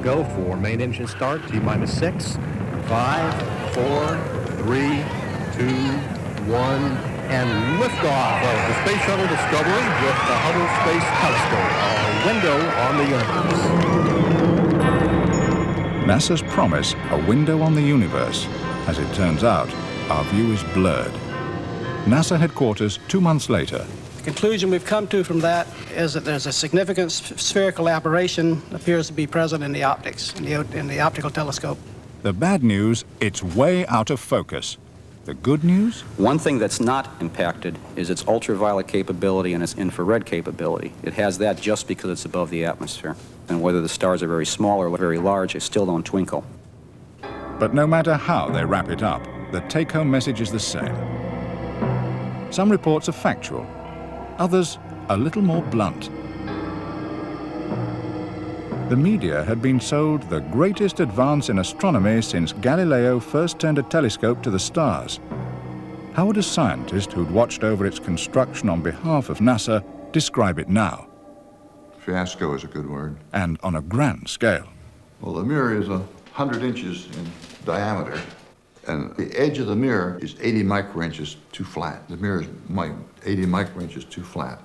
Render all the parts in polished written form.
go for main engine start, T-minus 6, 5, 4, 3, 2, 1, and liftoff of the Space Shuttle Discovery with the Hubble Space Telescope, a window on the universe. NASA's promise, a window on the universe. As it turns out, our view is blurred. NASA headquarters 2 months later. The conclusion we've come to from that is that there's a significant spherical aberration appears to be present in the optics, in the optical telescope. The bad news, it's way out of focus. The good news? One thing that's not impacted is its ultraviolet capability and its infrared capability. It has that just because it's above the atmosphere. And whether the stars are very small or very large, they still don't twinkle. But no matter how they wrap it up, the take-home message is the same. Some reports are factual, others a little more blunt. The media had been sold the greatest advance in astronomy since Galileo first turned a telescope to the stars. How would a scientist who'd watched over its construction on behalf of NASA describe it now? Fiasco is a good word. And on a grand scale. Well, the mirror is 100 inches in diameter, and the edge of the mirror is 80 microinches too flat. The mirror is 80 microinches too flat.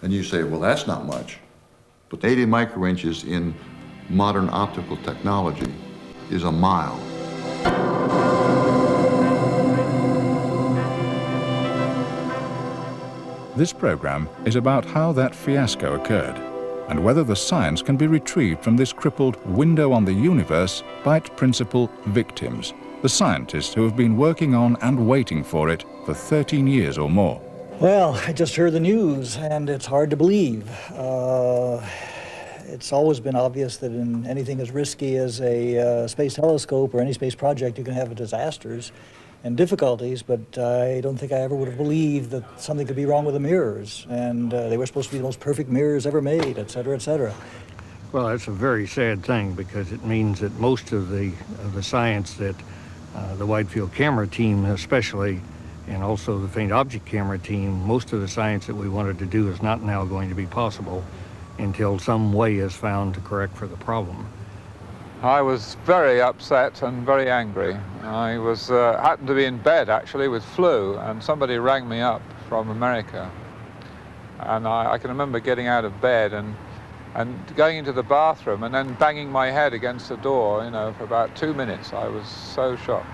And you say, well, that's not much. But 80 microinches in modern optical technology is a mile. This program is about how that fiasco occurred and whether the science can be retrieved from this crippled window on the universe by its principal victims, the scientists who have been working on and waiting for it for 13 years or more. Well, I just heard the news, and it's hard to believe. It's always been obvious that in anything as risky as a space telescope or any space project, you can have disasters and difficulties, but I don't think I ever would have believed that something could be wrong with the mirrors, and they were supposed to be the most perfect mirrors ever made, et cetera, et cetera. Well, that's a very sad thing because it means that most of the science that the wide field camera team especially, and also the faint object camera team, most of the science that we wanted to do is not now going to be possible until some way is found to correct for the problem. I was very upset and very angry. I was happened to be in bed actually with flu, and somebody rang me up from America. And I can remember getting out of bed and going into the bathroom and then banging my head against the door, you know, for about 2 minutes. I was so shocked.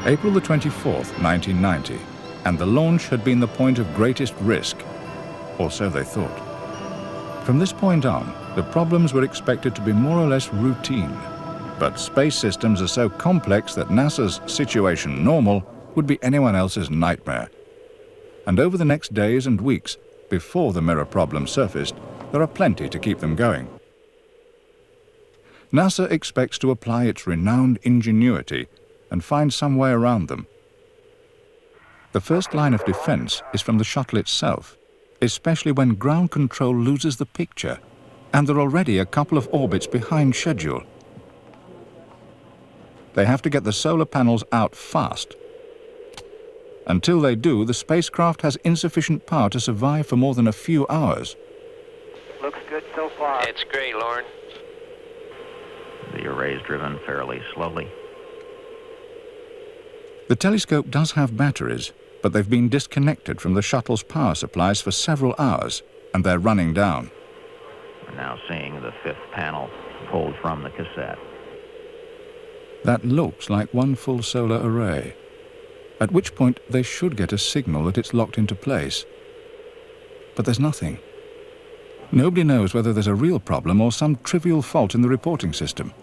April the 24th, 1990, and the launch had been the point of greatest risk, or so they thought. From this point on, the problems were expected to be more or less routine, but space systems are so complex that NASA's situation normal would be anyone else's nightmare. And over the next days and weeks, before the mirror problem surfaced, there are plenty to keep them going. NASA expects to apply its renowned ingenuity and find some way around them. The first line of defense is from the shuttle itself, especially when ground control loses the picture, and they're already a couple of orbits behind schedule. They have to get the solar panels out fast. Until they do, the spacecraft has insufficient power to survive for more than a few hours. Looks good so far. It's great, Lauren. The array is driven fairly slowly. The telescope does have batteries, but they've been disconnected from the shuttle's power supplies for several hours, and they're running down. We're now seeing the fifth panel pulled from the cassette. That looks like one full solar array, at which point they should get a signal that it's locked into place. But there's nothing. Nobody knows whether there's a real problem or some trivial fault in the reporting system.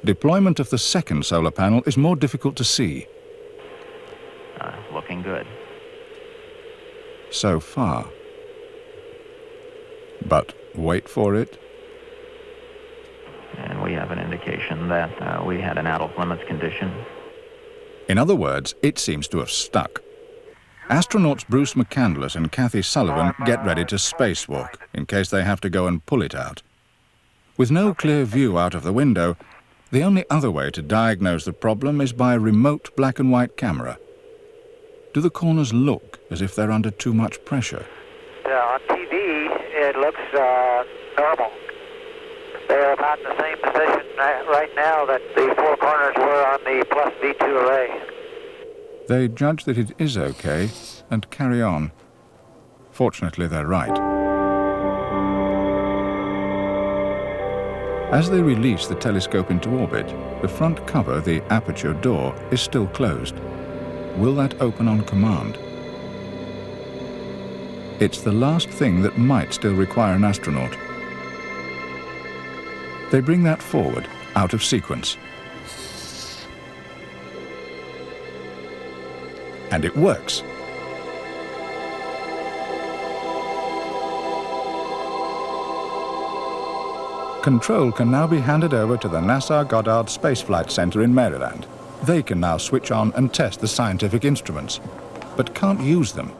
Deployment of the second solar panel is more difficult to see. Looking good. So far. But wait for it. And we have an indication that we had an out-of-limits condition. In other words, it seems to have stuck. Astronauts Bruce McCandless and Kathy Sullivan get ready to spacewalk in case they have to go and pull it out. With no clear view out of the window, the only other way to diagnose the problem is by a remote black and white camera. Do the corners look as if they're under too much pressure? on TV, it looks normal. They're about in the same position right now that the four corners were on the plus V2 array. They judge that it is okay and carry on. Fortunately, they're right. As they release the telescope into orbit, the front cover, the aperture door, is still closed. Will that open on command? It's the last thing that might still require an astronaut. They bring that forward, out of sequence. And it works. Control can now be handed over to the NASA Goddard Space Flight Center in Maryland. They can now switch on and test the scientific instruments, but can't use them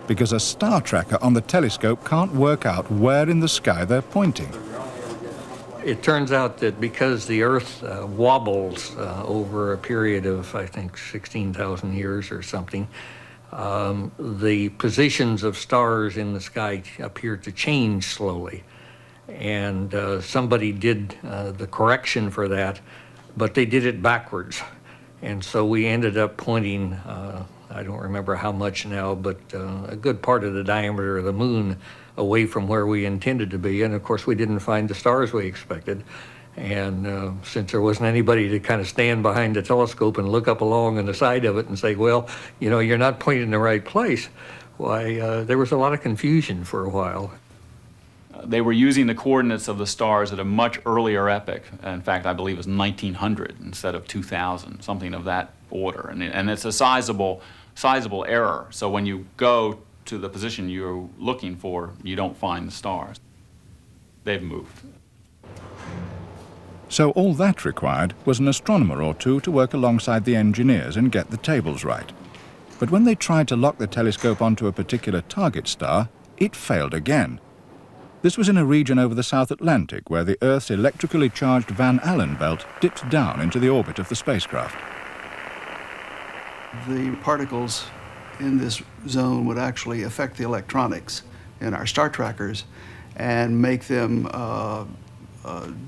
because a star tracker on the telescope can't work out where in the sky they're pointing. It turns out that because the Earth wobbles over a period of, I think, 16,000 years or something, the positions of stars in the sky appear to change slowly. And somebody did the correction for that, but they did it backwards. And so we ended up pointing, I don't remember how much now, but a good part of the diameter of the moon away from where we intended to be. And of course, we didn't find the stars we expected. And since there wasn't anybody to kind of stand behind the telescope and look up along on the side of it and say, well, you know, you're not pointing in the right place, why, there was a lot of confusion for a while. They were using the coordinates of the stars at a much earlier epoch. In fact, I believe it was 1900 instead of 2000, something of that order. And it's a sizable error. So when you go to the position you're looking for, you don't find the stars. They've moved. So all that required was an astronomer or two to work alongside the engineers and get the tables right. But when they tried to lock the telescope onto a particular target star, it failed again. This was in a region over the South Atlantic where the Earth's electrically charged Van Allen belt dipped down into the orbit of the spacecraft. The particles in this zone would actually affect the electronics in our star trackers and make them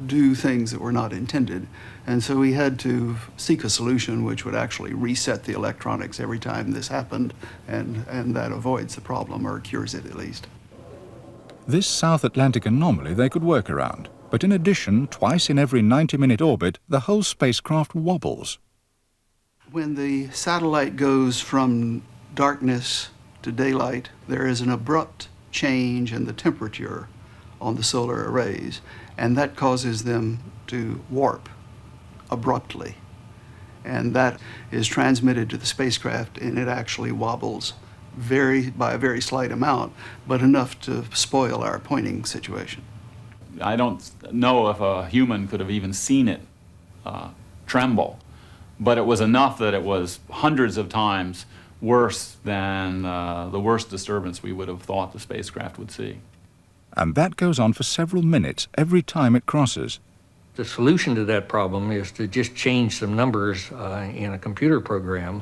do things that were not intended. And so we had to seek a solution which would actually reset the electronics every time this happened, and that avoids the problem, or cures it at least. This South Atlantic anomaly they could work around, but in addition, twice in every 90-minute orbit, the whole spacecraft wobbles. When the satellite goes from darkness to daylight, there is an abrupt change in the temperature on the solar arrays, and that causes them to warp abruptly. And that is transmitted to the spacecraft, and it actually wobbles by a very slight amount, but enough to spoil our pointing situation. I don't know if a human could have even seen it tremble, but it was enough that it was hundreds of times worse than the worst disturbance we would have thought the spacecraft would see. And that goes on for several minutes every time it crosses. The solution to that problem is to just change some numbers in a computer program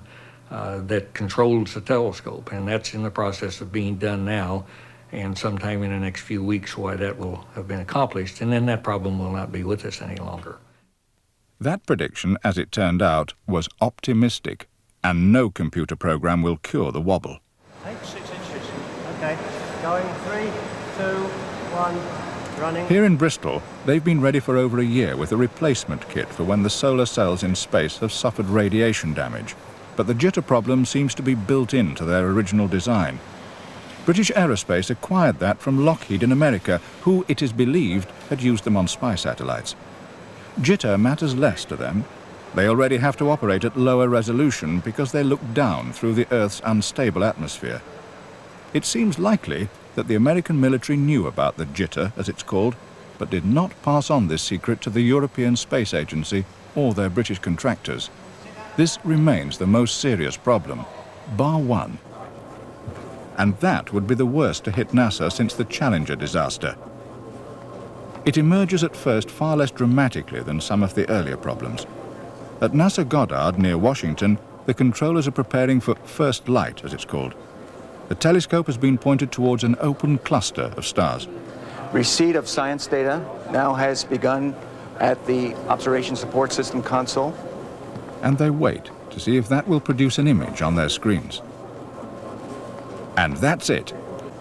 that controls the telescope, and that's in the process of being done now, and sometime in the next few weeks why that will have been accomplished, and then that problem will not be with us any longer. That prediction, as it turned out, was optimistic, and no computer program will cure the wobble. Take 6 inches. Okay, going 3, 2, 1, running. Here in Bristol, they've been ready for over a year with a replacement kit for when the solar cells in space have suffered radiation damage. But the jitter problem seems to be built into their original design. British Aerospace acquired that from Lockheed in America, who, it is believed, had used them on spy satellites. Jitter matters less to them. They already have to operate at lower resolution because they look down through the Earth's unstable atmosphere. It seems likely that the American military knew about the jitter, as it's called, but did not pass on this secret to the European Space Agency or their British contractors. This remains the most serious problem, bar one. And that would be the worst to hit NASA since the Challenger disaster. It emerges at first far less dramatically than some of the earlier problems. At NASA Goddard, near Washington, the controllers are preparing for first light, as it's called. the telescope has been pointed towards an open cluster of stars. Receipt of science data now has begun at the Observation Support System console. And they wait to see if that will produce an image on their screens. And that's it.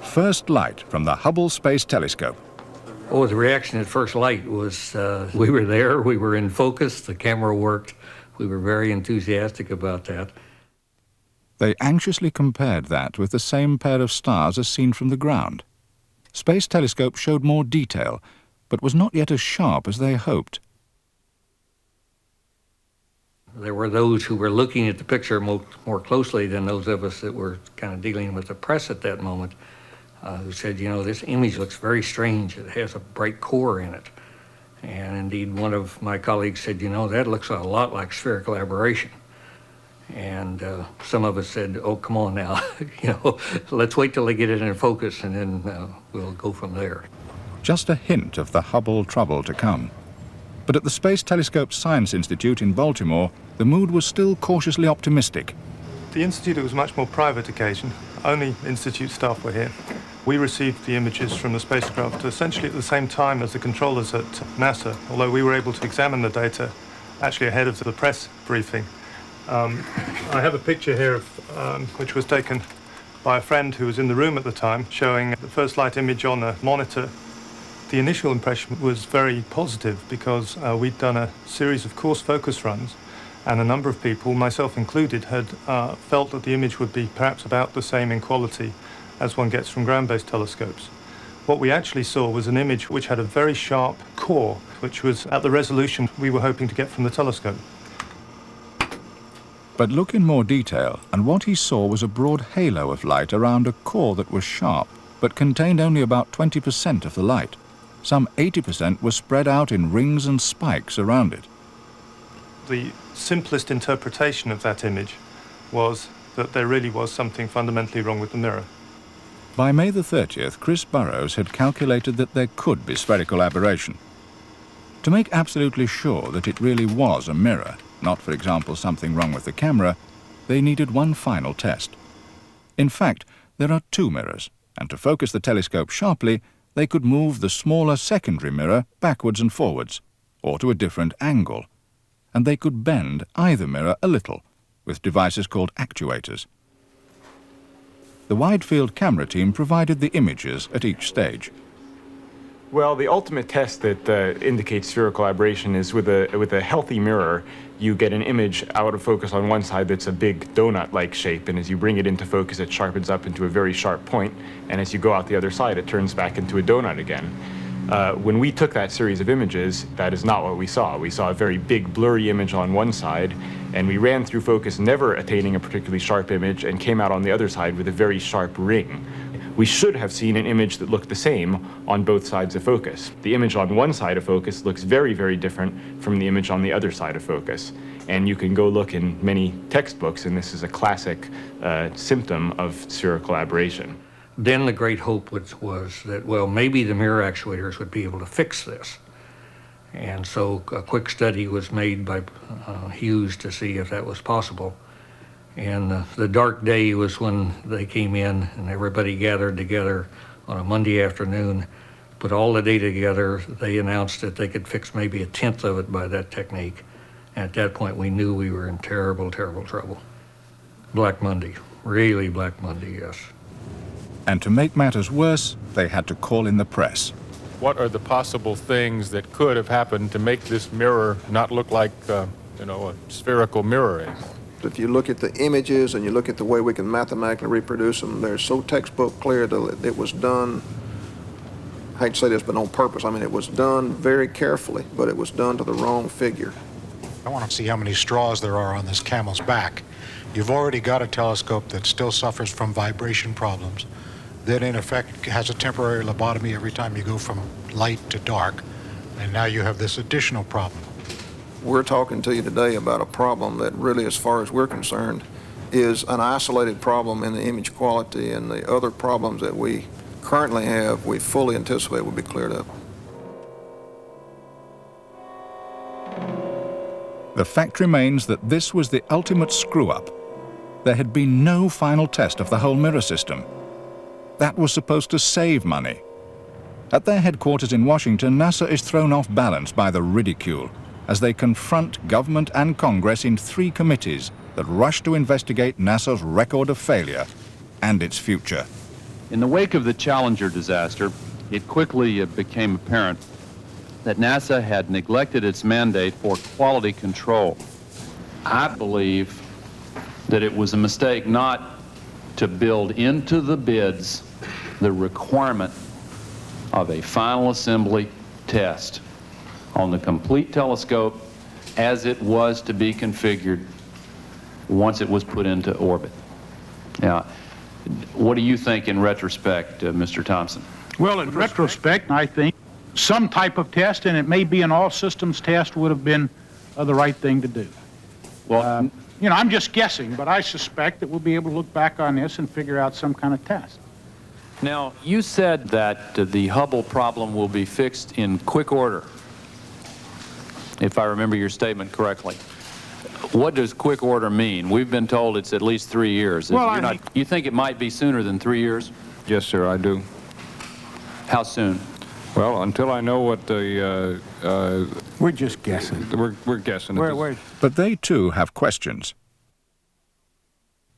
First light from the Hubble Space Telescope. Oh, the reaction at first light was we were there, we were in focus, the camera worked. We were very enthusiastic about that. They anxiously compared that with the same pair of stars as seen from the ground. Space Telescope showed more detail, but was not yet as sharp as they hoped. There were those who were looking at the picture more closely than those of us that were kind of dealing with the press at that moment, who said, you know, this image looks very strange. It has a bright core in it. And indeed, one of my colleagues said, you know, that looks a lot like spherical aberration. And some of us said, oh, come on now, you know, let's wait till they get it in focus and then we'll go from there. Just a hint of the Hubble trouble to come. But at the Space Telescope Science Institute in Baltimore, the mood was still cautiously optimistic. The Institute was a much more private occasion. Only Institute staff were here. We received the images from the spacecraft essentially at the same time as the controllers at NASA, although we were able to examine the data actually ahead of the press briefing. I have a picture here of, which was taken by a friend who was in the room at the time, showing the first light image on a monitor. The initial impression was very positive because we'd done a series of coarse focus runs, and a number of people, myself included, had felt that the image would be perhaps about the same in quality as one gets from ground-based telescopes. What we actually saw was an image which had a very sharp core, which was at the resolution we were hoping to get from the telescope. But look in more detail, and what he saw was a broad halo of light around a core that was sharp, but contained only about 20% of the light. Some 80% was spread out in rings and spikes around it. The simplest interpretation of that image was that there really was something fundamentally wrong with the mirror. By May the 30th, Chris Burrows had calculated that there could be spherical aberration. To make absolutely sure that it really was a mirror, not, for example, something wrong with the camera, they needed one final test. In fact, there are two mirrors, and to focus the telescope sharply, they could move the smaller secondary mirror backwards and forwards, or to a different angle, and they could bend either mirror a little, with devices called actuators. The wide-field camera team provided the images at each stage. Well, the ultimate test that indicates spherical aberration is with a healthy mirror, you get an image out of focus on one side that's a big donut-like shape, and as you bring it into focus, it sharpens up into a very sharp point, and as you go out the other side, it turns back into a donut again. When we took that series of images, that is not what we saw. We saw a very big, blurry image on one side, and we ran through focus, never attaining a particularly sharp image, and came out on the other side with a very sharp ring. We should have seen an image that looked the same on both sides of focus. The image on one side of focus looks very, very different from the image on the other side of focus. And you can go look in many textbooks, and this is a classic symptom of spherical aberration. Then the great hope was that, well, maybe the mirror actuators would be able to fix this. And so a quick study was made by Hughes to see if that was possible. And the dark day was when they came in and everybody gathered together on a Monday afternoon, put all the data together. They announced that they could fix maybe 1/10 of it by that technique. And at that point, we knew we were in terrible, terrible trouble. Black Monday, really Black Monday, yes. And to make matters worse, they had to call in the press. What are the possible things that could have happened to make this mirror not look like, a spherical mirror? If you look at the images and you look at the way we can mathematically reproduce them, they're so textbook clear that it was done, I hate to say this, but on purpose. I mean, it was done very carefully, but it was done to the wrong figure. I want to see how many straws there are on this camel's back. You've already got a telescope that still suffers from vibration problems, that in effect has a temporary lobotomy every time you go from light to dark, and now you have this additional problem. We're talking to you today about a problem that really, as far as we're concerned, is an isolated problem in the image quality, and the other problems that we currently have, we fully anticipate will be cleared up. The fact remains that this was the ultimate screw-up. There had been no final test of the whole mirror system, that was supposed to save money. At their headquarters in Washington, NASA is thrown off balance by the ridicule as they confront government and Congress in 3 committees that rush to investigate NASA's record of failure and its future. In the wake of the Challenger disaster, it quickly became apparent that NASA had neglected its mandate for quality control. I believe that it was a mistake not to build into the bids the requirement of a final assembly test on the complete telescope as it was to be configured once it was put into orbit. Now, what do you think in retrospect, Mr. Thompson? Well, in retrospect, I think some type of test, and it may be an all-systems test, would have been the right thing to do. Well, you know, I'm just guessing, but I suspect that we'll be able to look back on this and figure out some kind of test. now, you said that the Hubble problem will be fixed in quick order, if I remember your statement correctly. What does quick order mean? We've been told it's at least 3 years. Well, You think it might be sooner than 3 years? Yes, sir, I do. How soon? Well, until I know what the... We're just guessing. We're guessing. But they too have questions.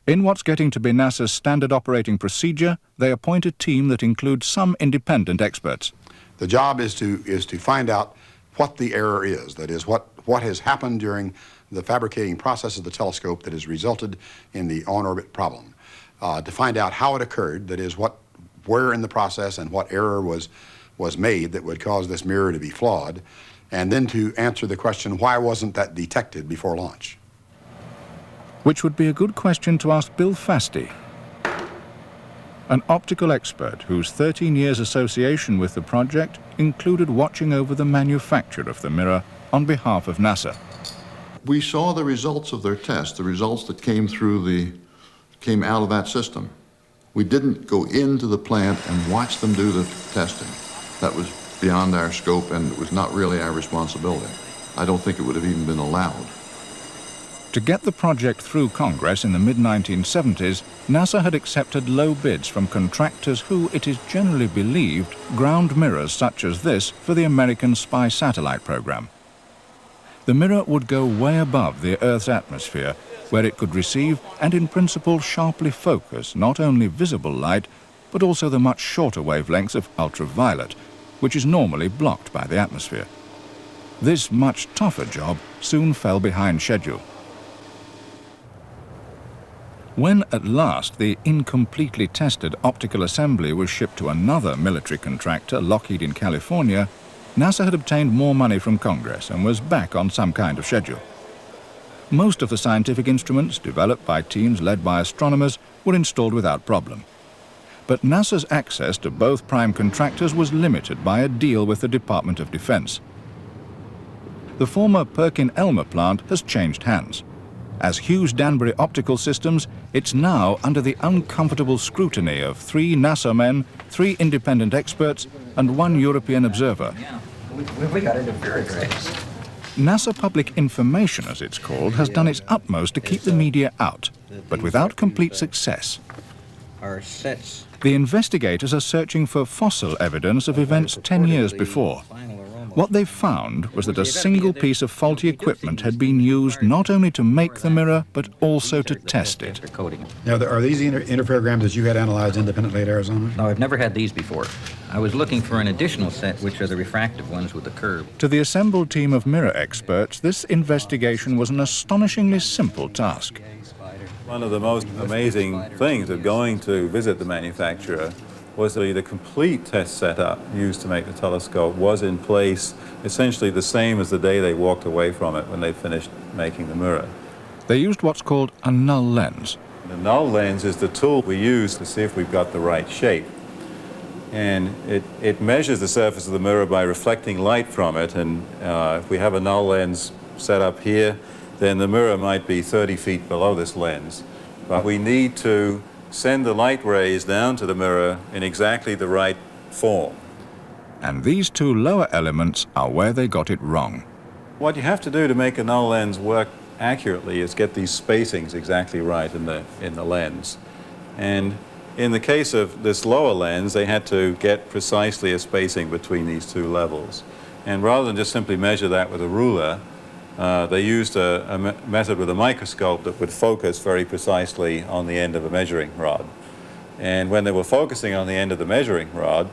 In what's getting to be NASA's standard operating procedure, they appoint a team that includes some independent experts. The job is to find out what the error is, that is, what has happened during the fabricating process of the telescope that has resulted in the on-orbit problem, to find out how it occurred, that is, where in the process and what error was made that would cause this mirror to be flawed, and then to answer the question, why wasn't that detected before launch? Which would be a good question to ask Bill Fasty, an optical expert whose 13 years association with the project included watching over the manufacture of the mirror on behalf of NASA. We saw the results of their test, the results that came out of that system. We didn't go into the plant and watch them do the testing. That was beyond our scope, and it was not really our responsibility. I don't think it would have even been allowed. To get the project through Congress in the mid-1970s, NASA had accepted low bids from contractors who, it is generally believed, ground mirrors such as this for the American spy satellite program. The mirror would go way above the Earth's atmosphere, where it could receive and in principle sharply focus not only visible light, but also the much shorter wavelengths of ultraviolet, which is normally blocked by the atmosphere. This much tougher job soon fell behind schedule. When at last the incompletely tested optical assembly was shipped to another military contractor, Lockheed in California, NASA had obtained more money from Congress and was back on some kind of schedule. Most of the scientific instruments, developed by teams led by astronomers, were installed without problem. But NASA's access to both prime contractors was limited by a deal with the Department of Defense. The former Perkin-Elmer plant has changed hands. As Hughes Danbury Optical Systems, it's now under the uncomfortable scrutiny of 3 NASA men, 3 independent experts, and 1 European observer. We got interference rates. NASA Public Information, as it's called, has done its utmost to keep the media out, but without complete success. The investigators are searching for fossil evidence of events 10 years before. What they found was that a single piece of faulty equipment had been used not only to make the mirror, but also to test it. Now, are these interferograms that you had analyzed independently at Arizona? No, I've never had these before. I was looking for an additional set, which are the refractive ones with the curve. To the assembled team of mirror experts, this investigation was an astonishingly simple task. One of the most amazing things of going to visit the manufacturer was the complete test setup used to make the telescope was in place, essentially the same as the day they walked away from it when they finished making the mirror. They used what's called a null lens. The null lens is the tool we use to see if we've got the right shape. And it measures the surface of the mirror by reflecting light from it, and if we have a null lens set up here, then the mirror might be 30 feet below this lens. But we need to send the light rays down to the mirror in exactly the right form. And these 2 lower elements are where they got it wrong. What you have to do to make a null lens work accurately is get these spacings exactly right in the lens. And In the case of this lower lens, they had to get precisely a spacing between these two levels. And rather than just simply measure that with a ruler, they used a method with a microscope that would focus very precisely on the end of a measuring rod. And when they were focusing on the end of the measuring rod,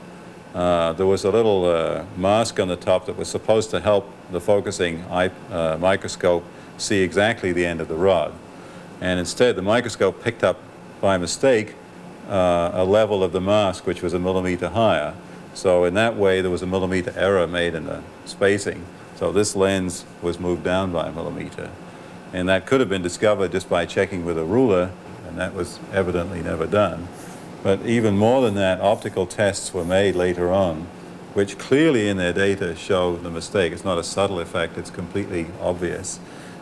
there was a little mask on the top that was supposed to help the focusing microscope see exactly the end of the rod. And instead, the microscope picked up by mistake a level of the mask which was a millimeter higher. So in that way, there was a millimeter error made in the spacing. So this lens was moved down by a millimeter. And that could have been discovered just by checking with a ruler, and that was evidently never done. But even more than that, optical tests were made later on, which clearly in their data show the mistake. It's not a subtle effect, it's completely obvious.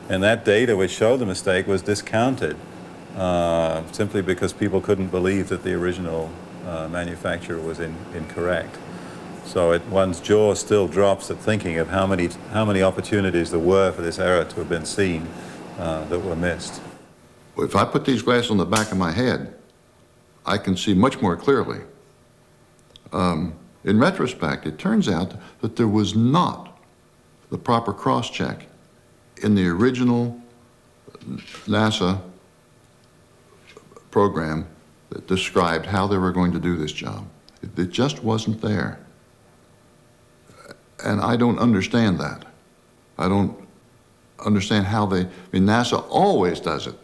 And that data which showed the mistake was discounted simply because people couldn't believe that the original manufacturer was incorrect. So one's jaw still drops at thinking of how many opportunities there were for this error to have been seen that were missed. If I put these glasses on the back of my head, I can see much more clearly. In retrospect, it turns out that there was not the proper cross-check in the original NASA program that described how they were going to do this job. It just wasn't there. And I don't understand that. I don't understand how NASA always does it.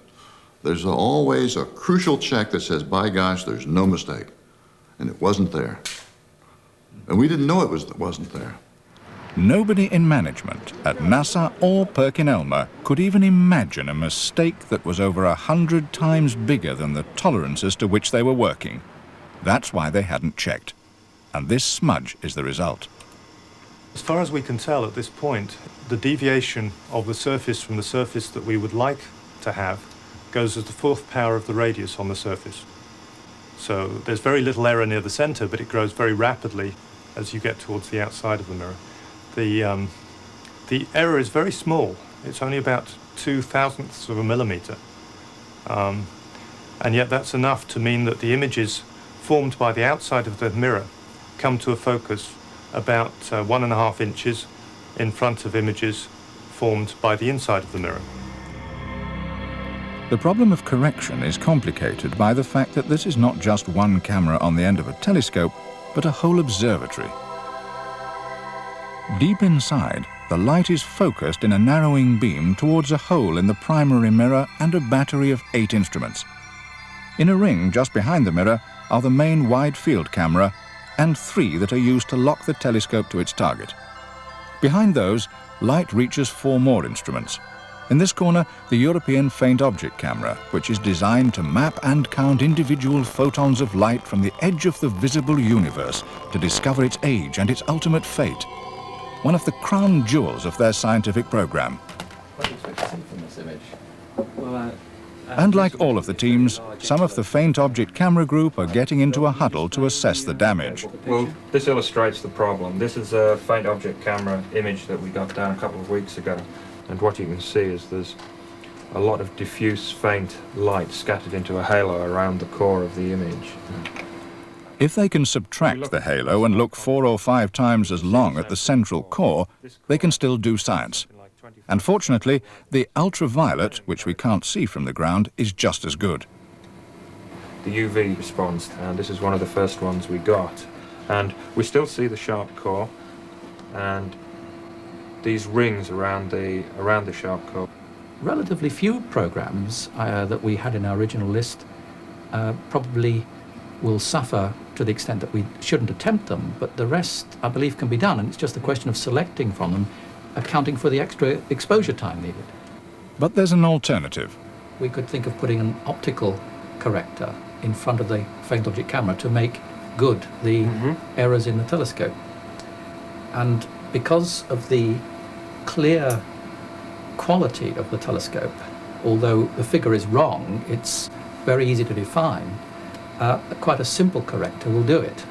There's always a crucial check that says, by gosh, there's no mistake. And it wasn't there. And we didn't know it wasn't there. Nobody in management at NASA or PerkinElmer could even imagine a mistake that was over 100 times bigger than the tolerances to which they were working. That's why they hadn't checked. And this smudge is the result. As far as we can tell at this point, the deviation of the surface from the surface that we would like to have goes as the fourth power of the radius on the surface. So there's very little error near the center, but it grows very rapidly as you get towards the outside of the mirror. The error is very small. It's only about 0.002 of a millimeter. And yet that's enough to mean that the images formed by the outside of the mirror come to a focus about 1.5 inches in front of images formed by the inside of the mirror. The problem of correction is complicated by the fact that this is not just one camera on the end of a telescope, but a whole observatory. Deep inside, the light is focused in a narrowing beam towards a hole in the primary mirror and a battery of 8 instruments. In a ring just behind the mirror are the main wide-field camera and 3 that are used to lock the telescope to its target. Behind those, light reaches 4 more instruments. In this corner, the European Faint Object Camera, which is designed to map and count individual photons of light from the edge of the visible universe to discover its age and its ultimate fate. One of the crown jewels of their scientific program. What do you expect to see from this image? And like all of the teams, some of the Faint Object Camera group are getting into a huddle to assess the damage. Well, this illustrates the problem. This is a faint object camera image that we got down a couple of weeks ago. And what you can see is there's a lot of diffuse faint light scattered into a halo around the core of the image. If they can subtract the halo and look 4 or 5 times as long at the central core, they can still do science. And fortunately, the ultraviolet, which we can't see from the ground, is just as good. The UV response, and this is one of the first ones we got. And we still see the sharp core and these rings around the sharp core. Relatively few programs that we had in our original list probably will suffer to the extent that we shouldn't attempt them, but the rest, I believe, can be done, and it's just a question of selecting from them, accounting for the extra exposure time needed. But there's an alternative. We could think of putting an optical corrector in front of the faint object camera to make good the errors in the telescope. And because of the clear quality of the telescope, although the figure is wrong, it's very easy to define. Quite a simple corrector will do it.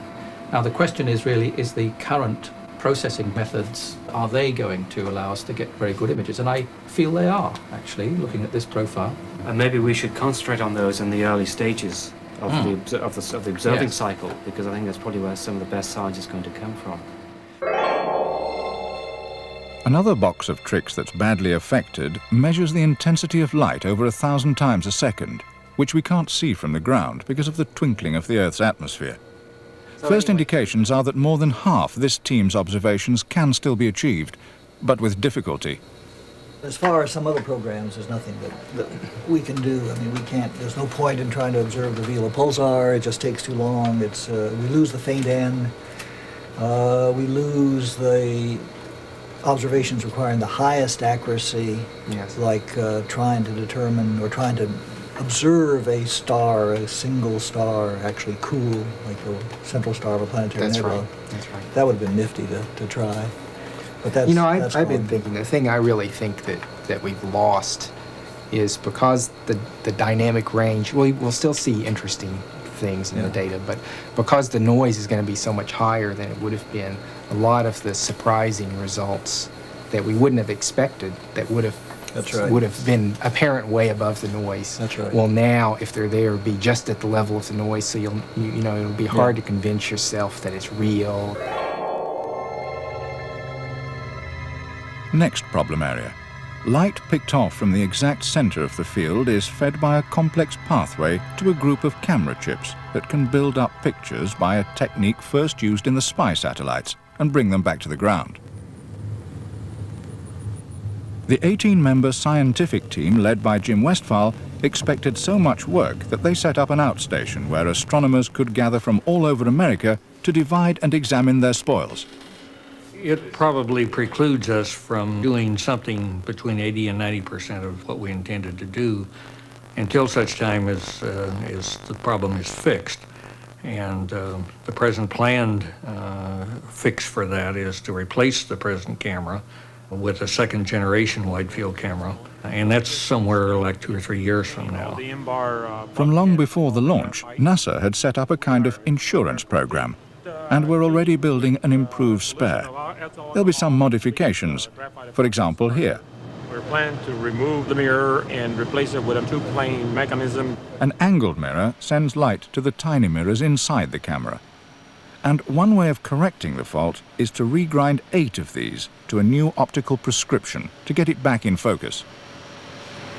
Now the question is really, is the current processing methods, are they going to allow us to get very good images? And I feel they are, actually, looking at this profile. And maybe we should concentrate on those in the early stages of the observing Yes. cycle, because I think that's probably where some of the best science is going to come from. Another box of tricks that's badly affected measures the intensity of light over 1,000 times a second, which we can't see from the ground because of the twinkling of the Earth's atmosphere. First indications are that more than half this team's observations can still be achieved, but with difficulty. As far as some other programs, there's nothing that we can do. I mean, we can't, there's no point in trying to observe the Vela pulsar. It just takes too long. It's, we lose the faint end. We lose the observations requiring the highest accuracy, like trying to determine or trying to observe a star, a single star, actually cool, like the central star of a planetary nebula. Right. That's right. That would have been nifty to try. But that's, you know, that's I've been gone. thinking, the thing I really think that we've lost is because the dynamic range, we'll still see interesting things in the data, but because the noise is going to be so much higher than it would have been, a lot of the surprising results that we wouldn't have expected, that would have been apparent way above the noise. That's right. Will now, if they're there, be just at the level of the noise, so you know, it'll be hard to convince yourself that it's real. Next problem area. Light picked off from the exact center of the field is fed by a complex pathway to a group of camera chips that can build up pictures by a technique first used in the spy satellites and bring them back to the ground. The 18-member scientific team led by Jim Westphal expected so much work that they set up an outstation where astronomers could gather from all over America to divide and examine their spoils. It probably precludes us from doing something between 80 and 90% of what we intended to do until such time as the problem is fixed. And the present planned fix for that is to replace the present camera with a second generation wide field camera. And that's somewhere like 2 or 3 years from now. From long before the launch, NASA had set up a kind of insurance program, and we're already building an improved spare. There'll be some modifications, for example here. We're planning to remove the mirror and replace it with a two-plane mechanism. An angled mirror sends light to the tiny mirrors inside the camera. And one way of correcting the fault is to regrind 8 of these to a new optical prescription to get it back in focus.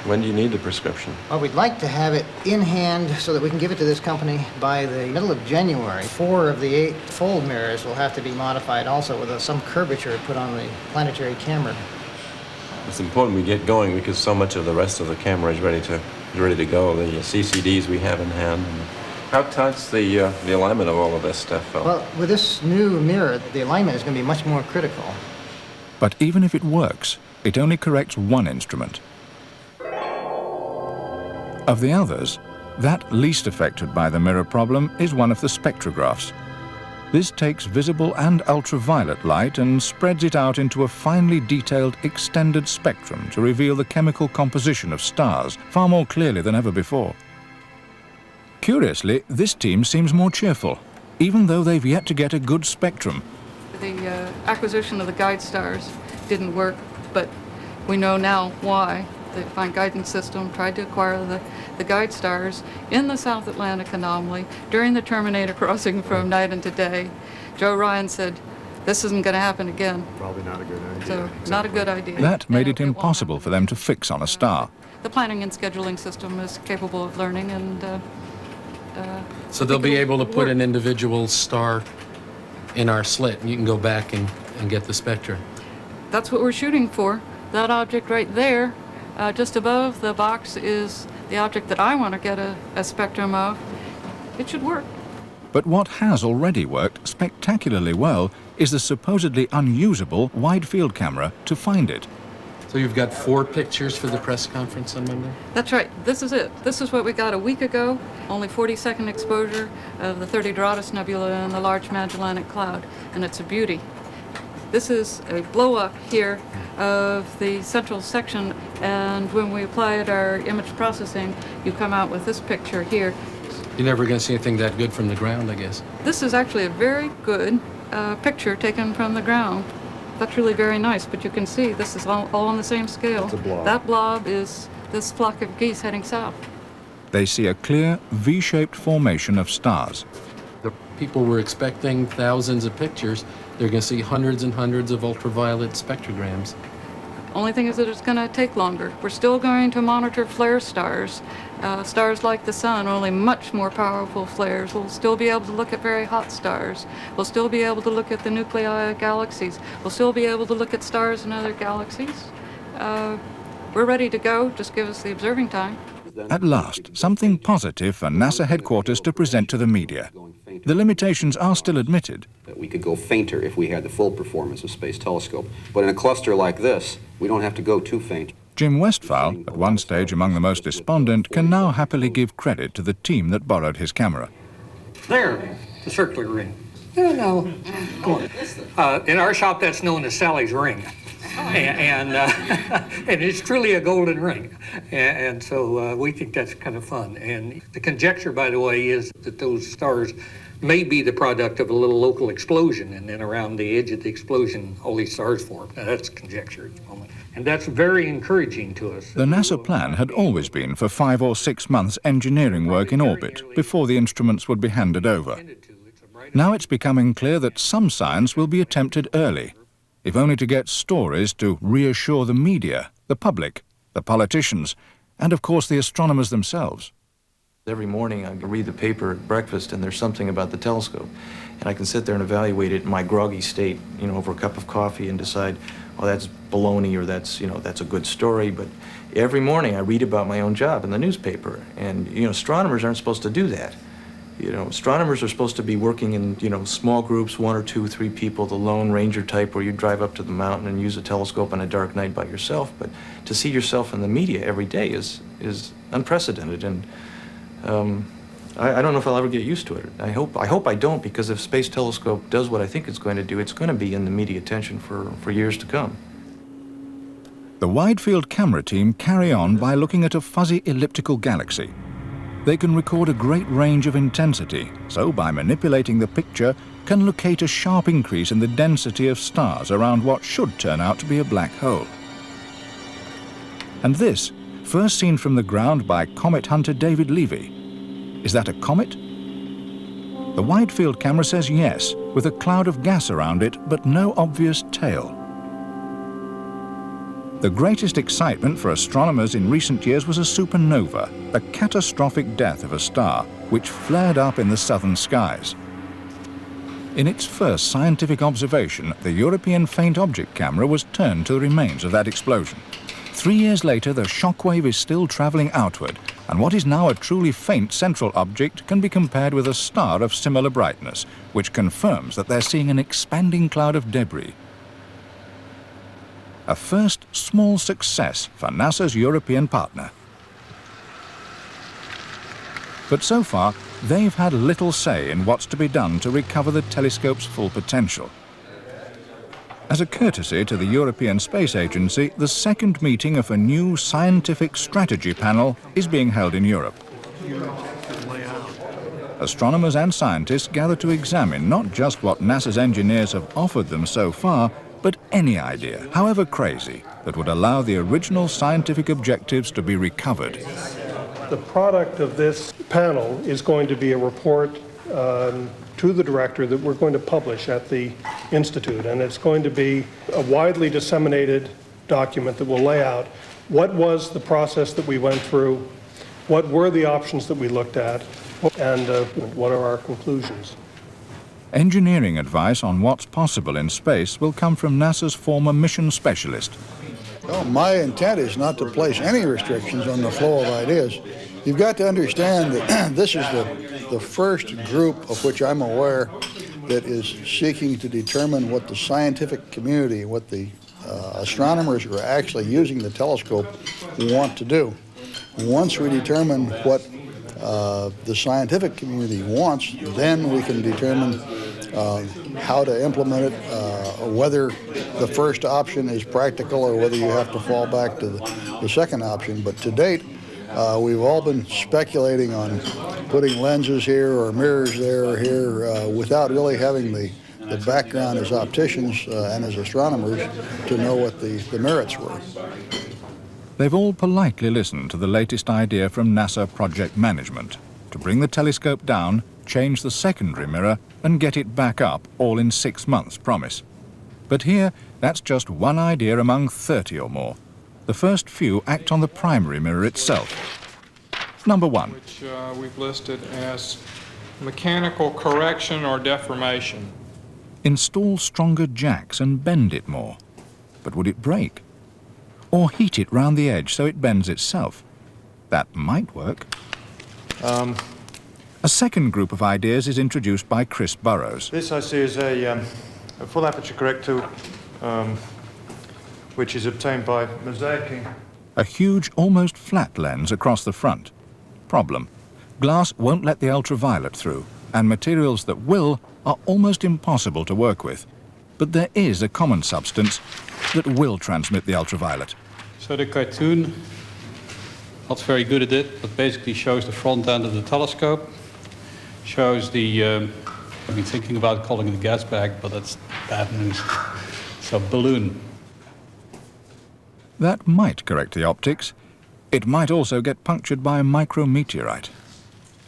When do you need the prescription? Well, we'd like to have it in hand so that we can give it to this company by the middle of January. 4 of the 8 fold mirrors will have to be modified also with some curvature put on the planetary camera. It's important we get going because so much of the rest of the camera is ready to go. The CCDs we have in hand. How tight's the alignment of all of this stuff, Phil? Well, with this new mirror, the alignment is going to be much more critical. But even if it works, it only corrects one instrument. Of the others, that least affected by the mirror problem is one of the spectrographs. This takes visible and ultraviolet light and spreads it out into a finely detailed extended spectrum to reveal the chemical composition of stars far more clearly than ever before. Curiously, this team seems more cheerful, even though they've yet to get a good spectrum. The acquisition of the guide stars didn't work, but we know now why. The Defined Guidance System tried to acquire the guide stars in the South Atlantic anomaly during the Terminator crossing from night into day. Joe Ryan said, this isn't going to happen again. Probably not a good idea. So, not a good idea. That made it impossible for them to fix on a star. The planning and scheduling system is capable of learning and so they'll be able to put an individual star in our slit and you can go back and get the spectra. That's what we're shooting for. That object right there, just above the box, is the object that I want to get a spectrum of. It should work. But what has already worked spectacularly well is the supposedly unusable wide field camera to find it. So you've got 4 pictures for the press conference on Monday? That's right. This is it. This is what we got a week ago. Only 40-second exposure of the 30 Doradus Nebula in the Large Magellanic Cloud, and it's a beauty. This is a blow-up here of the central section, and when we applied our image processing, you come out with this picture here. You're never going to see anything that good from the ground, I guess. This is actually a very good picture taken from the ground. That's really very nice, but you can see this is all on the same scale. It's a blob. That blob is this flock of geese heading south. They see a clear V-shaped formation of stars. The people were expecting thousands of pictures. They're going to see hundreds and hundreds of ultraviolet spectrograms. Only thing is that it's going to take longer. We're still going to monitor flare stars. Stars like the sun, only much more powerful flares. We'll still be able to look at very hot stars. We'll still be able to look at the nuclei of galaxies. We'll still be able to look at stars in other galaxies. We're ready to go. Just give us the observing time. At last, something positive for NASA headquarters to present to the media. The limitations are still admitted. We could go fainter if we had the full performance of Space Telescope. But in a cluster like this, we don't have to go too faint. Jim Westphal, at one stage among the most despondent, can now happily give credit to the team that borrowed his camera. There, the circular ring. No. In our shop, that's known as Sally's ring. And it's truly a golden ring. And so we think that's kind of fun. And the conjecture, by the way, is that those stars may be the product of a little local explosion, and then around the edge of the explosion, all these stars form. Now, that's conjecture at the moment. And that's very encouraging to us. The NASA plan had always been for 5 or 6 months engineering work in orbit before the instruments would be handed over. Now it's becoming clear that some science will be attempted early, if only to get stories to reassure the media, the public, the politicians, and of course the astronomers themselves. Every morning I read the paper at breakfast and there's something about the telescope. And I can sit there and evaluate it in my groggy state, over a cup of coffee and decide, oh, that's baloney or that's a good story. But every morning I read about my own job in the newspaper. And, astronomers aren't supposed to do that. Astronomers are supposed to be working in, small groups, 1 or 2, 3 people, the Lone Ranger type where you drive up to the mountain and use a telescope on a dark night by yourself. But to see yourself in the media every day is unprecedented. And I don't know if I'll ever get used to it. I hope I don't, because if Space Telescope does what I think it's going to do, it's going to be in the media attention for years to come. The wide-field camera team carry on by looking at a fuzzy elliptical galaxy. They can record a great range of intensity, so by manipulating the picture, can locate a sharp increase in the density of stars around what should turn out to be a black hole. And this, first seen from the ground by comet hunter David Levy. Is that a comet? The wide-field camera says yes, with a cloud of gas around it, but no obvious tail. The greatest excitement for astronomers in recent years was a supernova, a catastrophic death of a star, which flared up in the southern skies. In its first scientific observation, the European Faint Object Camera was turned to the remains of that explosion. 3 years later, the shockwave is still traveling outward, and what is now a truly faint central object can be compared with a star of similar brightness, which confirms that they're seeing an expanding cloud of debris. A first small success for NASA's European partner. But so far, they've had little say in what's to be done to recover the telescope's full potential. As a courtesy to the European Space Agency, the second meeting of a new scientific strategy panel is being held in Europe. Astronomers and scientists gather to examine not just what NASA's engineers have offered them so far, but any idea, however crazy, that would allow the original scientific objectives to be recovered. The product of this panel is going to be a report to the director that we're going to publish at the Institute, and it's going to be a widely disseminated document that will lay out what was the process that we went through, what were the options that we looked at, and what are our conclusions. Engineering advice on what's possible in space will come from NASA's former mission specialist. Well, my intent is not to place any restrictions on the flow of ideas. You've got to understand that this is the first group of which I'm aware that is seeking to determine what the scientific community, what the astronomers who are actually using the telescope want to do. Once we determine what the scientific community wants, then we can determine how to implement it, whether the first option is practical or whether you have to fall back to the second option. But to date, we've all been speculating on putting lenses here or mirrors there or here without really having the background as opticians and as astronomers to know what the merits were. They've all politely listened to the latest idea from NASA project management to bring the telescope down, change the secondary mirror, and get it back up, all in 6 months' promise. But here, that's just one idea among 30 or more. The first few act on the primary mirror itself. Number 1. Which we've listed as mechanical correction or deformation. Install stronger jacks and bend it more. But would it break? Or heat it round the edge so it bends itself? That might work. A second group of ideas is introduced by Chris Burrows. This I see is a full aperture corrector, which is obtained by mosaicing. A huge, almost flat lens across the front. Problem: glass won't let the ultraviolet through, and materials that will are almost impossible to work with. But there is a common substance that will transmit the ultraviolet. So the cartoon, not very good at it, but basically shows the front end of the telescope, shows the, I've been thinking about calling it a gas bag, but that's bad news. So balloon. That might correct the optics. It might also get punctured by a micrometeorite.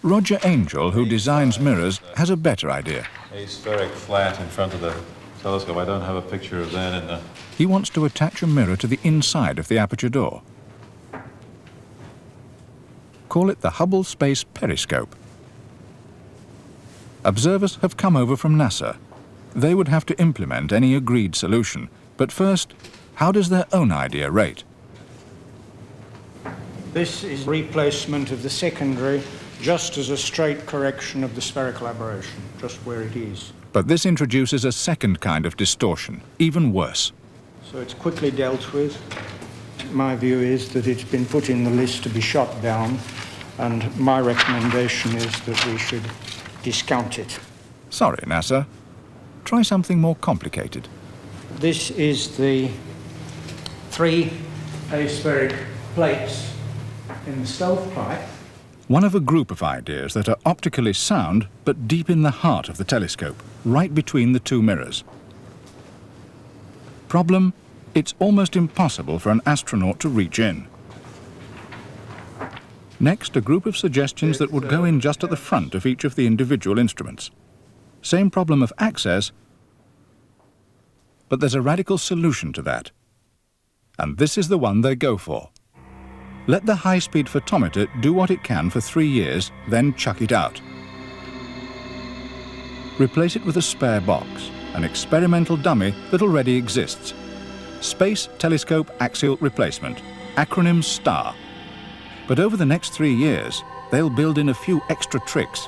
Roger Angel, who designs mirrors, has a better idea. Aspheric flat in front of the telescope. I don't have a picture of that in the... He wants to attach a mirror to the inside of the aperture door. Call it the Hubble Space Periscope. Observers have come over from NASA. They would have to implement any agreed solution. But first, how does their own idea rate? This is replacement of the secondary, just as a straight correction of the spherical aberration, just where it is. But this introduces a second kind of distortion, even worse. So it's quickly dealt with. My view is that it's been put in the list to be shot down, and my recommendation is that we should discount it. Sorry, NASA. Try something more complicated. This is the 3 aspheric plates in the stovepipe. One of a group of ideas that are optically sound, but deep in the heart of the telescope, right between the two mirrors. Problem: it's almost impossible for an astronaut to reach in. Next, a group of suggestions that would go in just at the front of each of the individual instruments. Same problem of access, but there's a radical solution to that. And this is the one they go for. Let the high-speed photometer do what it can for 3 years, then chuck it out. Replace it with a spare box, an experimental dummy that already exists. Space Telescope Axial Replacement, acronym STAR. But over the next 3 years, they'll build in a few extra tricks.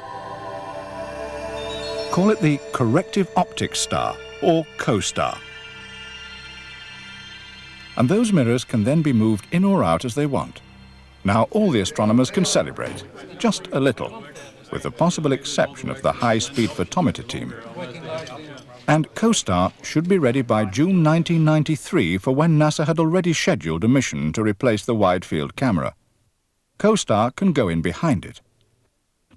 Call it the Corrective Optics Star, or CoStar. And those mirrors can then be moved in or out as they want. Now all the astronomers can celebrate, just a little, with the possible exception of the high-speed photometer team. And CoStar should be ready by June 1993 for when NASA had already scheduled a mission to replace the wide-field camera. CoStar can go in behind it.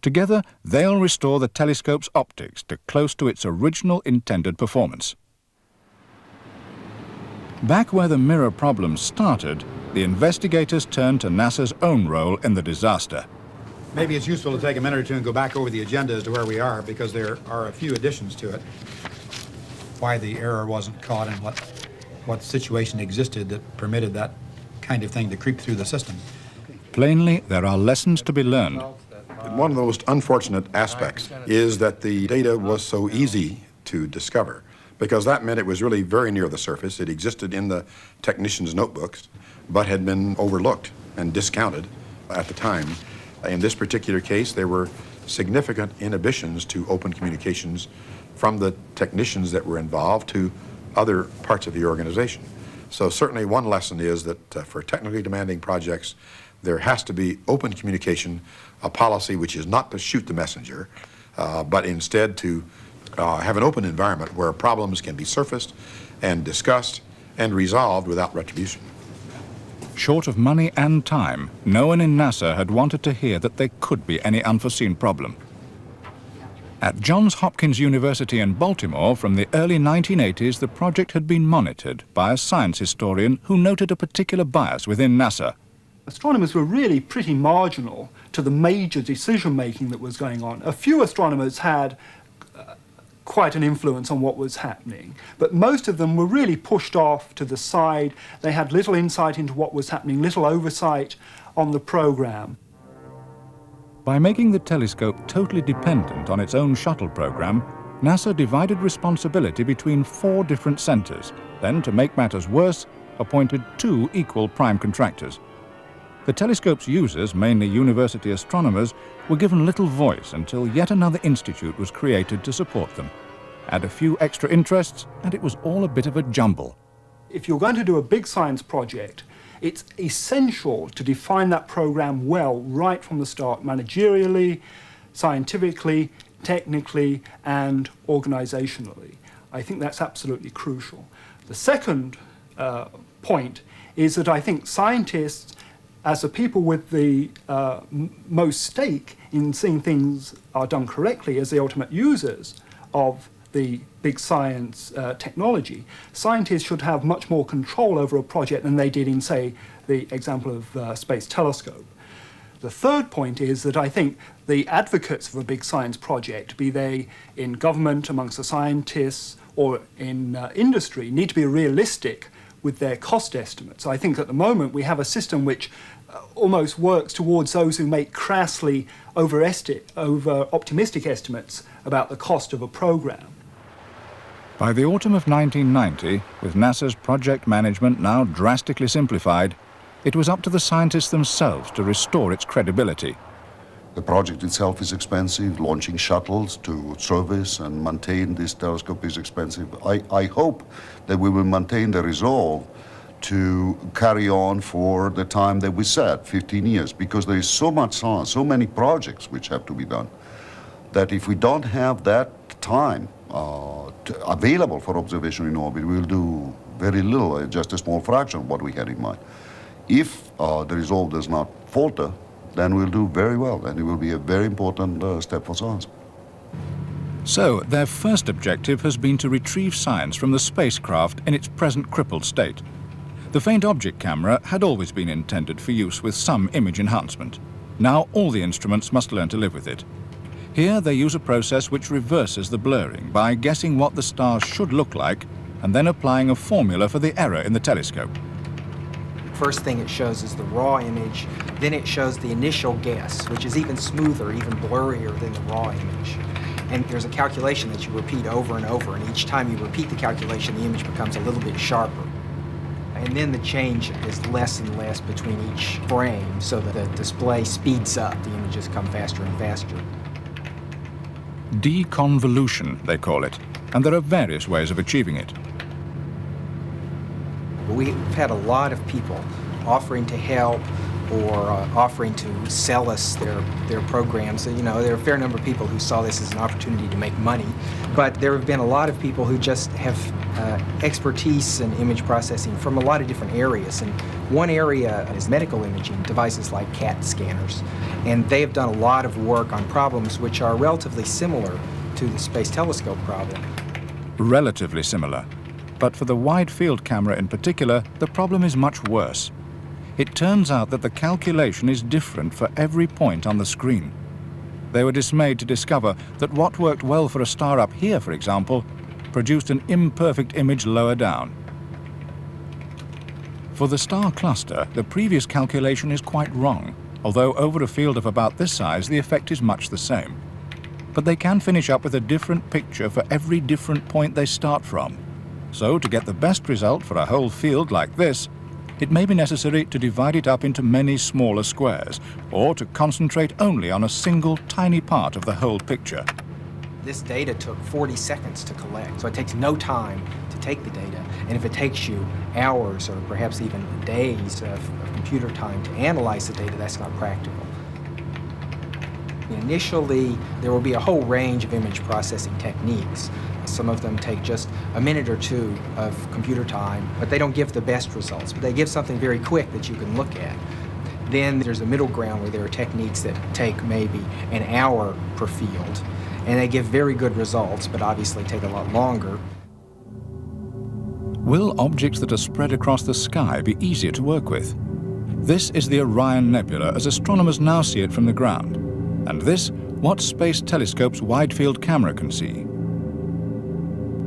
Together, they'll restore the telescope's optics to close to its original intended performance. Back where the mirror problem started, the investigators turned to NASA's own role in the disaster. Maybe it's useful to take a minute or two and go back over the agenda as to where we are, because there are a few additions to it. Why the error wasn't caught and what situation existed that permitted that kind of thing to creep through the system. Plainly, there are lessons to be learned. One of the most unfortunate aspects is that the data was so easy to discover, because that meant it was really very near the surface. It existed in the technicians' notebooks, but had been overlooked and discounted at the time. In this particular case, there were significant inhibitions to open communications from the technicians that were involved to other parts of the organization. So certainly one lesson is that for technically demanding projects, there has to be open communication, a policy which is not to shoot the messenger, but instead to have an open environment where problems can be surfaced and discussed and resolved without retribution. Short of money and time, no one in NASA had wanted to hear that there could be any unforeseen problem. At Johns Hopkins University in Baltimore, from the early 1980s, the project had been monitored by a science historian who noted a particular bias within NASA. Astronomers were really pretty marginal to the major decision-making that was going on. A few astronomers had quite an influence on what was happening, but most of them were really pushed off to the side. They had little insight into what was happening, little oversight on the program. By making the telescope totally dependent on its own shuttle program, NASA divided responsibility between 4 different centers, then, to make matters worse, appointed 2 equal prime contractors. The telescope's users, mainly university astronomers, were given little voice until yet another institute was created to support them. Add a few extra interests, and it was all a bit of a jumble. If you're going to do a big science project, it's essential to define that program well right from the start, managerially, scientifically, technically, and organizationally. I think that's absolutely crucial. The second point is that I think scientists, as the people with the most stake in seeing things are done correctly as the ultimate users of the big science technology, scientists should have much more control over a project than they did in, say, the example of Space Telescope. The third point is that I think the advocates of a big science project, be they in government, amongst the scientists, or in industry, need to be realistic with their cost estimates. I think at the moment we have a system which almost works towards those who make crassly over-optimistic estimates about the cost of a program. By the autumn of 1990, with NASA's project management now drastically simplified, it was up to the scientists themselves to restore its credibility. The project itself is expensive. Launching shuttles to service and maintain this telescope is expensive. I hope that we will maintain the resolve to carry on for the time that we set, 15 years, because there is so much science, so many projects which have to be done, that if we don't have that time available for observation in orbit, we'll do very little, just a small fraction of what we had in mind. If the resolve does not falter, then we'll do very well, and it will be a very important step for science. So, their first objective has been to retrieve science from the spacecraft in its present crippled state. The faint object camera had always been intended for use with some image enhancement. Now all the instruments must learn to live with it. Here they use a process which reverses the blurring by guessing what the stars should look like and then applying a formula for the error in the telescope. First thing it shows is the raw image, then it shows the initial guess, which is even smoother, even blurrier than the raw image. And there's a calculation that you repeat over and over, and each time you repeat the calculation, the image becomes a little bit sharper. And then the change is less and less between each frame, so that the display speeds up. The images come faster and faster. Deconvolution, they call it, and there are various ways of achieving it. We've had a lot of people offering to help or offering to sell us their programs. You know, there are a fair number of people who saw this as an opportunity to make money, but there have been a lot of people who just have expertise in image processing from a lot of different areas. And one area is medical imaging, devices like CAT scanners. And they have done a lot of work on problems which are relatively similar to the Space Telescope problem. Relatively similar. But for the wide field camera in particular, the problem is much worse. It turns out that the calculation is different for every point on the screen. They were dismayed to discover that what worked well for a star up here, for example, produced an imperfect image lower down. For the star cluster, the previous calculation is quite wrong, although over a field of about this size, the effect is much the same. But they can finish up with a different picture for every different point they start from. So, to get the best result for a whole field like this, it may be necessary to divide it up into many smaller squares, or to concentrate only on a single tiny part of the whole picture. This data took 40 seconds to collect, so it takes no time to take the data. And if it takes you hours or perhaps even days of computer time to analyze the data, that's not practical. Initially, there will be a whole range of image processing techniques. Some of them take just a minute or two of computer time, but they don't give the best results. But they give something very quick that you can look at. Then there's a middle ground where there are techniques that take maybe an hour per field. And they give very good results, but obviously take a lot longer. Will objects that are spread across the sky be easier to work with? This is the Orion Nebula as astronomers now see it from the ground. And this, what Space Telescope's wide-field camera can see.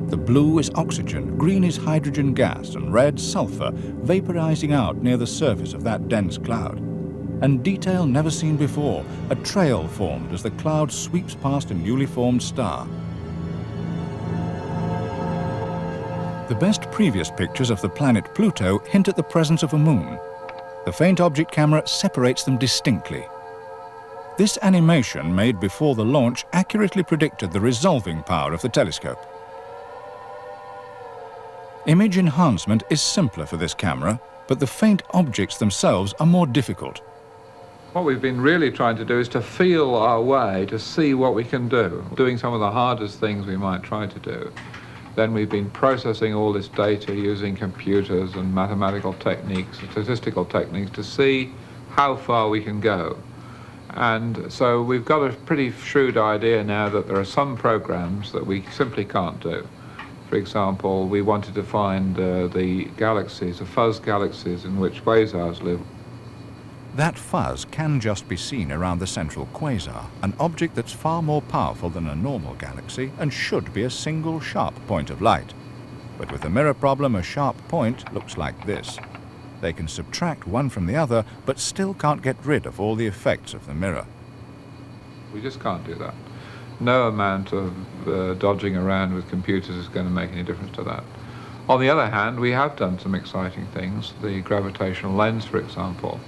The blue is oxygen, green is hydrogen gas, and red sulfur vaporizing out near the surface of that dense cloud. And detail never seen before, a trail formed as the cloud sweeps past a newly formed star. The best previous pictures of the planet Pluto hint at the presence of a moon. The faint object camera separates them distinctly. This animation made before the launch accurately predicted the resolving power of the telescope. Image enhancement is simpler for this camera, but the faint objects themselves are more difficult. What we've been really trying to do is to feel our way to see what we can do, doing some of the hardest things we might try to do. Then we've been processing all this data using computers and mathematical techniques, statistical techniques, to see how far we can go. And so we've got a pretty shrewd idea now that there are some programs that we simply can't do. For example, we wanted to find the galaxies, the fuzz galaxies in which quasars live. That fuzz can just be seen around the central quasar, an object that's far more powerful than a normal galaxy and should be a single sharp point of light. But with the mirror problem, a sharp point looks like this. They can subtract one from the other, but still can't get rid of all the effects of the mirror. We just can't do that. No amount of dodging around with computers is going to make any difference to that. On the other hand, we have done some exciting things. The gravitational lens, for example.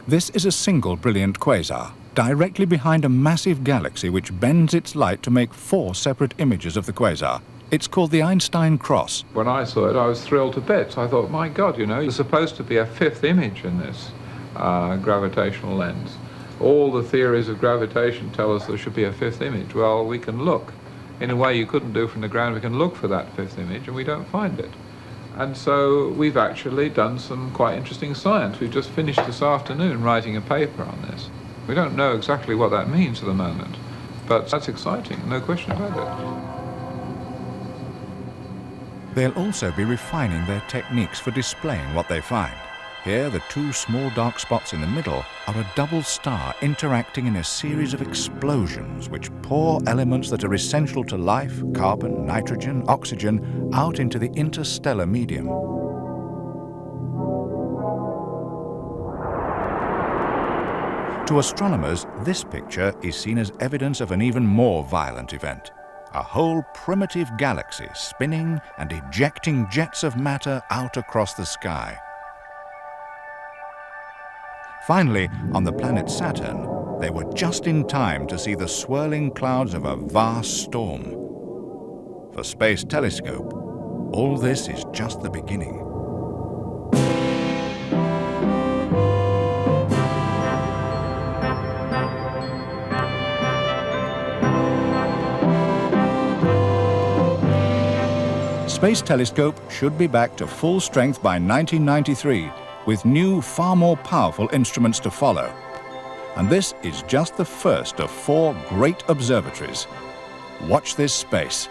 This is a single brilliant quasar, directly behind a massive galaxy which bends its light to make 4 separate images of the quasar. It's called the Einstein cross. When I saw it, I was thrilled to bits. I thought, my God, you know, there's supposed to be a 5th image in this gravitational lens. All the theories of gravitation tell us there should be a 5th image. Well, we can look. In a way you couldn't do from the ground, we can look for that 5th image and we don't find it. And so we've actually done some quite interesting science. We've just finished this afternoon writing a paper on this. We don't know exactly what that means at the moment, but that's exciting, no question about it. They'll also be refining their techniques for displaying what they find. Here, the 2 small dark spots in the middle are a double star interacting in a series of explosions which pour elements that are essential to life, carbon, nitrogen, oxygen, out into the interstellar medium. To astronomers, this picture is seen as evidence of an even more violent event. A whole primitive galaxy spinning and ejecting jets of matter out across the sky. Finally, on the planet Saturn, they were just in time to see the swirling clouds of a vast storm. For Space Telescope, all this is just the beginning. Space Telescope should be back to full strength by 1993, with new, far more powerful instruments to follow. And this is just the first of 4 great observatories. Watch this space.